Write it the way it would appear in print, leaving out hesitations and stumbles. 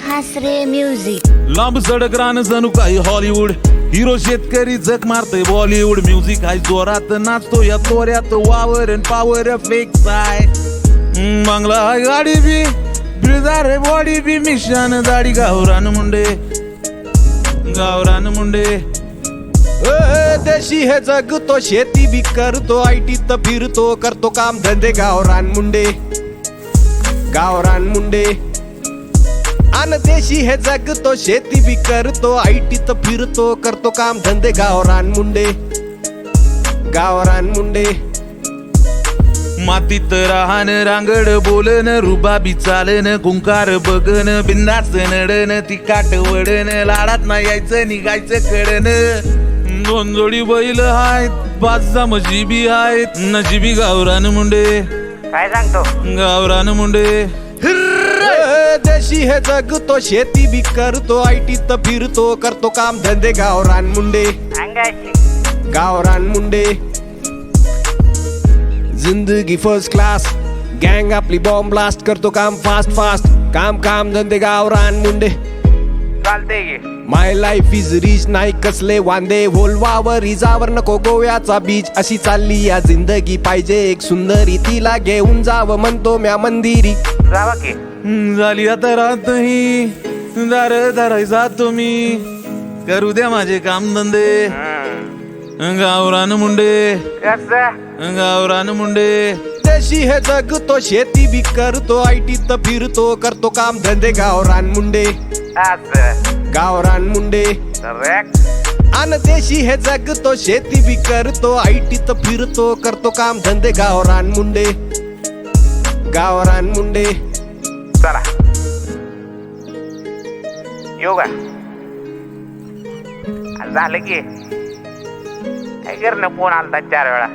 हासरे music. लांब सडक रान जणू काही हॉलिवूड. हिरो शेतकरी जग मारतोय बॉलिवूड. म्युझिक आहे जोरात नाचतो या तोऱ्यात. वावर पावर फेक आहे. बांगला हाय गाडी बी बिळदार बॉडी बी मिशान दाढी. गावरान मुंडे गावरान मुंडे. देशी हे जगतो शेती बी करतो. आयटीत फिरतो करतो काम धंदे. गावरान मुंडे गावरान मुंडे. अन देशी हे जगतो शेती बी करतो. आयटीत फिरतो करतो काम धंदे. गावरान मुंडे गावरान मुंडे. मातीत राहन रांगड बोलन. रुबाबी चालन कुंकार बगन. बिंदास नडन ती काट वडन. लाडात नाही यायचं निघायचं कडन. दोन जोडी बैल आहेत 5 मजीबी आहेत. नजीबी गावरान मुंडे. काय सांगतो गावरान मुंडे. देशी हे जगतो शेती बी करतो. आयटीत फिरतो करतो काम धंदे. गावरान मुंडे अंगाशी गावरान मुंडे. जिंदगी फर्स्ट क्लास. गँग आपली बॉम्ब ब्लास्ट करतो काम फास्ट फास्ट. काम काम धंदे. गावरान मुंडे. चालते गे माय लाईफ इज रिच नाही कसले वांदे. व्होल्वावर इजावर नको गोव्याचा बीच. अशी चालली या जिंदगी पाहिजे एक सुंदरी. तिला घेऊन जावं म्हणतो म्या मंदिरी. जावा की झाली आता रात ही दार धरायचा तुम्ही. करू द्या माझे काम धंदे. गावरान मुंडे कस गावरान मुंडे. देशी हे जगतो शेती बी करतो. आयटीत फिरतो करतो काम धंदे. गावरान मुंडे गावरान मुंडे. अन देशी हे जगतो शेती बी करतो. आयटीत फिरतो करतो काम धंदे. गावरान मुंडे गावरान मुंडे. चला येऊ का झालं की काय करणं फोन आलता 4 वेळा.